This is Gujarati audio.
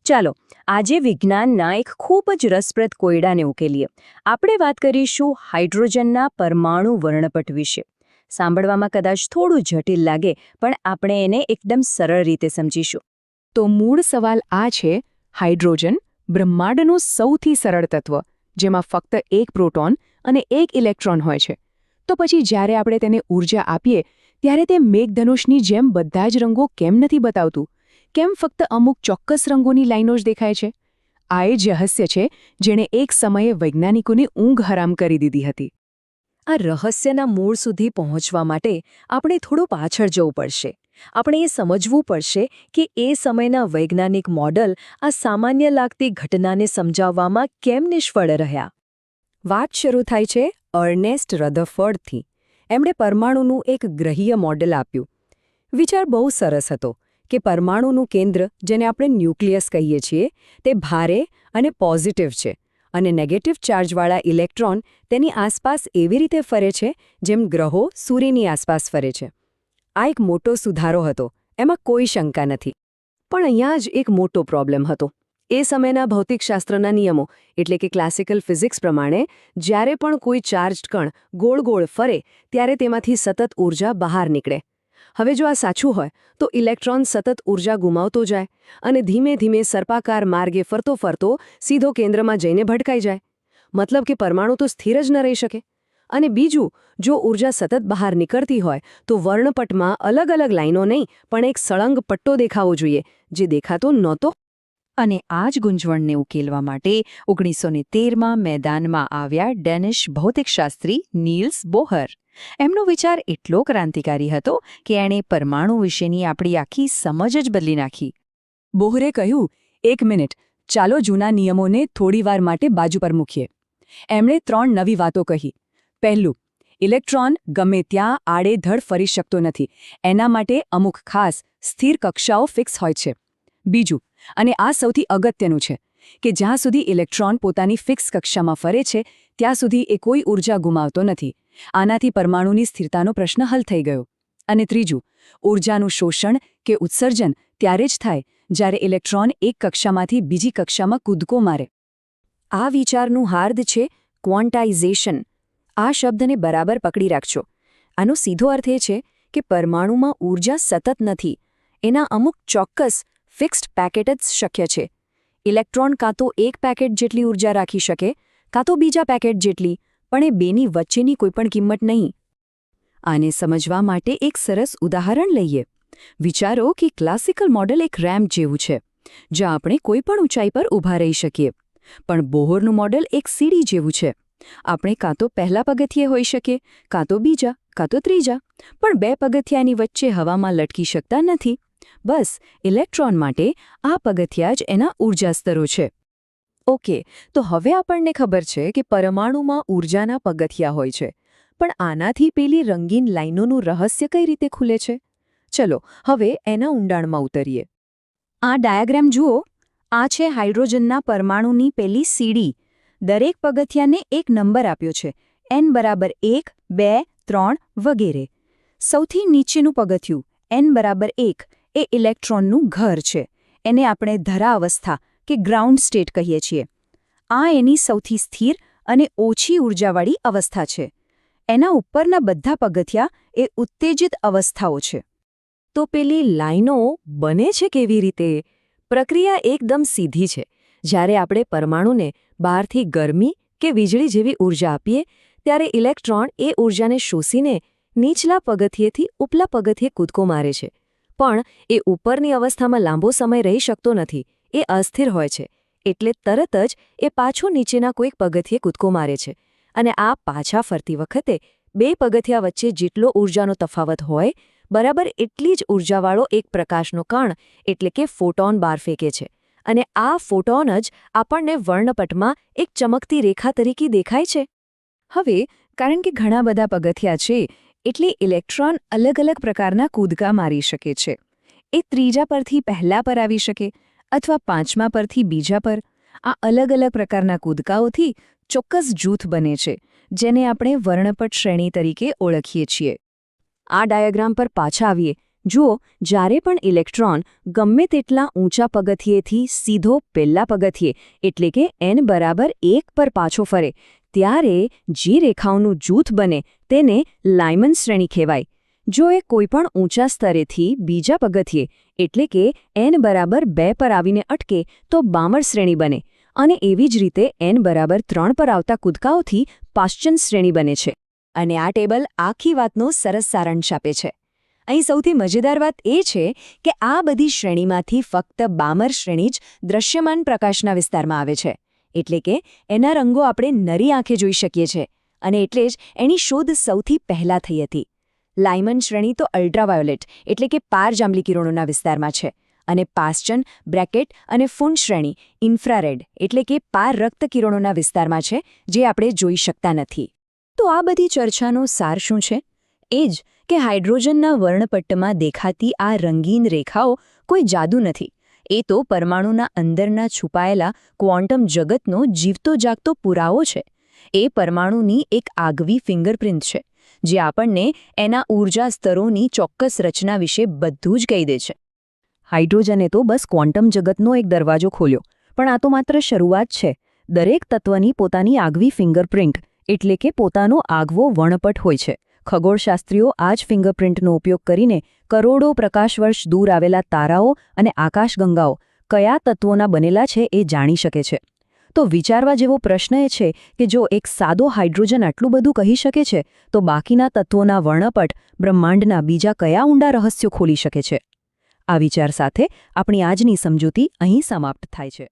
ચાલો આજે વિજ્ઞાનના એક ખૂબ જ રસપ્રદ કોયડાને ઉકેલીએ. આપણે વાત કરીશું હાઇડ્રોજનના પરમાણુ વર્ણપટ વિશે. સાંભળવામાં કદાચ થોડું જટિલ લાગે, પણ આપણે એને એકદમ સરળ રીતે સમજીશું. તો મૂળ સવાલ આ છે, હાઇડ્રોજન બ્રહ્માંડનું સૌથી સરળ તત્વ, જેમાં ફક્ત એક પ્રોટોન અને એક ઇલેક્ટ્રોન હોય છે. તો પછી જ્યારે આપણે તેને ઊર્જા આપીએ ત્યારે તે મેઘધનુષની જેમ બધા જ રંગો કેમ નથી બતાવતું? કેમ ફક્ત અમુક ચોક્કસ રંગોની લાઈનો જ દેખાય છે? આ એ જ રહસ્ય છે જેણે એક સમયે વૈજ્ઞાનિકોની ઊંઘ હરામ કરી દીધી હતી. આ રહસ્યના મૂળ સુધી પહોંચવા માટે આપણે થોડું પાછળ જવું પડશે. આપણે એ સમજવું પડશે કે એ સમયના વૈજ્ઞાનિક મોડલ આ સામાન્ય લાગતી ઘટનાને સમજાવવામાં કેમ નિષ્ફળ રહ્યા. વાત શરૂ થાય છે અર્નેસ્ટ રધરફોર્ડથી. એમણે પરમાણુનું એક ગ્રહીય મોડેલ આપ્યું. વિચાર બહુ સરસ હતો કે પરમાણુનું કેન્દ્ર, જેને આપણે ન્યુક્લિયસ કહીએ છીએ, તે ભારે અને પોઝિટિવ છે, અને નેગેટિવ ચાર્જવાળા ઇલેક્ટ્રોન તેની આસપાસ એવી રીતે ફરે છે જેમ ગ્રહો સૂર્યની આસપાસ ફરે છે. આ એક મોટો સુધારો હતો, એમાં કોઈ શંકા નથી. પણ અહીંયા જ એક મોટો પ્રોબ્લેમ હતો. એ સમયના ભૌતિકશાસ્ત્રના નિયમો એટલે કે ક્લાસિકલ ફિઝિક્સ પ્રમાણે જ્યારે પણ કોઈ ચાર્જ્ડ કણ ગોળ ગોળ ફરે ત્યારે તેમાંથી સતત ઊર્જા બહાર નીકળે. હવે જો આ સાચું હોય તો ઇલેક્ટ્રોન સતત ઊર્જા ગુમાવતો જાય અને ધીમે ધીમે સર્પાકાર માર્ગે ફરતો ફરતો સીધો કેન્દ્રમાં જઈને ભટકાઈ જાય. મતલબ કે પરમાણુ તો સ્થિર જ ન રહી શકે. અને બીજું, જો ઊર્જા સતત બહાર નીકળતી હોય તો વર્ણપટમાં અલગ અલગ લાઈનો નહીં પણ એક સળંગ પટ્ટો દેખાવો જોઈએ, જે દેખાતો નહોતો. અને આ જ ગુંજવણને ઉકેલવા માટે 1913માં મેદાનમાં આવ્યા ડેનિશ ભૌતિકશાસ્ત્રી નીલ્સ બોહર. એમનો વિચાર એટલો ક્રાંતિકારી હતો કે એણે પરમાણુ વિશેની આપણી આખી સમજ જ બદલી નાખી. બોહરે કહ્યું, એક મિનિટ, ચાલો જૂના નિયમોને થોડીવાર માટે બાજુ પર મૂકીએ. એમણે 3 નવી વાતો કહી. પહેલું, ઇલેક્ટ્રોન ગમે ત્યાં આડેધડ ફરી શકતો નથી. એના માટે અમુક ખાસ સ્થિર કક્ષાઓ ફિક્સ હોય છે. બીજું, અને આ સૌથી અગત્યનું છે, કે જ્યાં સુધી ઇલેક્ટ્રોન પોતાની ફિક્સ કક્ષામાં ફરે છે ત્યાં સુધી એ કોઈ ઊર્જા ગુમાવતો નથી. આનાથી પરમાણુની સ્થિરતાનો પ્રશ્ન હલ થઈ ગયો. અને ત્રીજું, ઊર્જાનું શોષણ કે ઉત્સર્જન ત્યારે જ થાય જ્યારે ઇલેક્ટ્રોન એક કક્ષામાંથી બીજી કક્ષામાં કૂદકો મારે. આ વિચારનું હાર્દ છે ક્વોન્ટાઇઝેશન. આ શબ્દને બરાબર પકડી રાખજો. આનો સીધો અર્થ એ છે કે પરમાણુમાં ઊર્જા સતત નથી. એના અમુક ચોક્કસ ફિક્સ્ડ પેકેટ જ શક્ય છે. ઇલેક્ટ્રોન કાં તો એક પેકેટ જેટલી ઊર્જા રાખી શકે, કાં તો બીજા પેકેટ જેટલી, પણ એ બેની વચ્ચેની કોઈપણ કિંમત નહીં. આને સમજવા માટે એક સરસ ઉદાહરણ લઈએ. વિચારો કે ક્લાસિકલ મોડેલ એક રેમ્પ જેવું છે, જ્યાં આપણે કોઈપણ ઊંચાઈ પર ઊભા રહી શકીએ. પણ બોહરનું મોડેલ એક સીડી જેવું છે. આપણે કાં તો પહેલા પગથિયે હોઈ શકીએ, કાં તો બીજા, કાં તો ત્રીજા, પણ 2 પગથિયાની વચ્ચે હવામાં લટકી શકતા નથી. બસ ઇલેક્ટ્રોન માટે આ પગથિયા જ એના ઊર્જા સ્તરો છે. ઓકે, તો હવે આપણને ખબર છે કે પરમાણુમાં ઊર્જાના પગથિયા હોય છે, પણ આનાથી પેલી રંગીન લાઈનોનું રહસ્ય કઈ રીતે ખુલે છે? ચલો હવે એના ઊંડાણમાં ઉતરીએ. આ ડાયાગ્રામ જુઓ. આ છે હાઇડ્રોજનના પરમાણુની પેલી સીડી. દરેક પગથિયાને એક નંબર આપ્યો છે, n બરાબર 1, 2, 3 વગેરે. સૌથી નીચેનું પગથિયું n બરાબર 1 એ ઇલેક્ટ્રોનનું ઘર છે. એને આપણે ધરા અવસ્થા કે ગ્રાઉન્ડ સ્ટેટ કહીએ છીએ. આ એની સૌથી સ્થિર અને ઓછી ઊર્જાવાળી અવસ્થા છે. એના ઉપરના બધા પગથિયા એ ઉત્તેજિત અવસ્થાઓ છે. તો પેલી લાઈનો બને છે કેવી રીતે? પ્રક્રિયા એકદમ સીધી છે. જ્યારે આપણે પરમાણુને બહારથી ગરમી કે વીજળી જેવી ઊર્જા આપીએ ત્યારે ઇલેક્ટ્રોન એ ઊર્જાને શોષીને નીચલા પગથિયેથી ઉપલા પગથિયે કૂદકો મારે છે. પણ એ ઉપરની અવસ્થામાં લાંબો સમય રહી શકતો નથી. એ અસ્થિર હોય છે. એટલે તરત જ એ પાછો નીચેના કોઈક પગથિયે કૂદકો મારે છે. અને આ પાછા ફરતી વખતે 2 પગથિયા વચ્ચે જેટલો ઊર્જાનો તફાવત હોય, બરાબર એટલી જ ઊર્જાવાળો એક પ્રકાશનો કણ એટલે કે ફોટોન બહાર ફેંકે છે. અને આ ફોટોન જ આપણને વર્ણપટમાં એક ચમકતી રેખા તરીકે દેખાય છે. હવે કારણ કે ઘણા બધા પગથિયા છે, એટલે ઇલેક્ટ્રોન અલગ અલગ પ્રકારના કૂદકા મારી શકે છે. એ ત્રીજા પરથી પહેલા પર આવી શકે, અથવા 5મા પરથી બીજા પર. આ અલગ અલગ પ્રકારના કૂદકાઓથી ચોક્કસ જૂથ બને છે, જેને આપણે વર્ણપટ શ્રેણી તરીકે ઓળખીએ છીએ. આ ડાયાગ્રામ પર પાછા આવીએ. જુઓ, જ્યારે પણ ઇલેક્ટ્રોન ગમે તેટલા ઊંચા પગથિયેથી સીધો પહેલા પગથિયે એટલે કે n બરાબર 1 પર પાછો ફરે ત્યારે જે રેખાઓનું જૂથ બને તેને લાયમન શ્રેણી કહેવાય. જો એ કોઈપણ ઊંચા સ્તરેથી બીજા પગથિયે એટલે કે n બરાબર 2 પર આવીને અટકે તો બામર શ્રેણી બને અને એવી જ રીતે n બરાબર 3 પર આવતા કૂદકાઓથી પાશ્ચન શ્રેણી બને છે. અને આ ટેબલ આખી વાતનો સરસ સારાંશ આપે છે. અહીં સૌથી મજેદાર વાત એ છે કે આ બધી શ્રેણીમાંથી ફક્ત બામર શ્રેણી જ દૃશ્યમાન પ્રકાશના વિસ્તારમાં આવે છે. એટલે કે એના રંગો આપણે નરી આંખે જોઈ શકીએ છીએ અને એટલે જ એની શોધ સૌથી પહેલાં થઈ હતી. લાયમન શ્રેણી તો અલ્ટ્રાવાયોલેટ એટલે કે પારજાંબલી કિરણોના વિસ્તારમાં છે અને પાશ્ચન, બ્રેકેટ અને ફૂન શ્રેણી ઇન્ફ્રારેડ એટલે કે પાર રક્ત કિરણોના વિસ્તારમાં છે જે આપણે જોઈ શકતા નથી. તો આ બધી ચર્ચાનો સાર શું છે? એ જ કે હાઇડ્રોજનના વર્ણપટ્ટમાં દેખાતી આ રંગીન રેખાઓ કોઈ જાદુ નથી. એ તો પરમાણુના અંદરના છુપાયેલા ક્વોન્ટમ જગતનો જીવતો જાગતો પુરાવો છે. એ પરમાણુની એક આગવી ફિંગરપ્રિન્ટ છે જે આપણને એના ઊર્જા સ્તરોની ચોક્કસ રચના વિશે બધું જ કહી દે છે. હાઇડ્રોજને તો બસ ક્વોન્ટમ જગતનો એક દરવાજો ખોલ્યો, પણ આ તો માત્ર શરૂઆત છે. દરેક તત્વની પોતાની આગવી ફિંગરપ્રિન્ટ એટલે કે પોતાનો આગવો વર્ણપટ હોય છે. ખગોળશાસ્ત્રીઓ આ જ ફિંગરપ્રિન્ટનો ઉપયોગ કરીને કરોડો પ્રકાશ વર્ષ દૂર આવેલા તારાઓ અને આકાશગંગાઓ કયા તત્વોના બનેલા છે એ જાણી શકે છે. તો વિચારવા જેવો પ્રશ્ન એ છે કે જો એક સાદો હાઇડ્રોજન આટલું બધું કહી શકે છે તો બાકીના તત્વોના વર્ણપટ બ્રહ્માંડના બીજા કયા ઊંડા રહસ્યો ખોલી શકે છે? આ વિચાર સાથે આપણી આજની સમજૂતી અહીં સમાપ્ત થાય છે.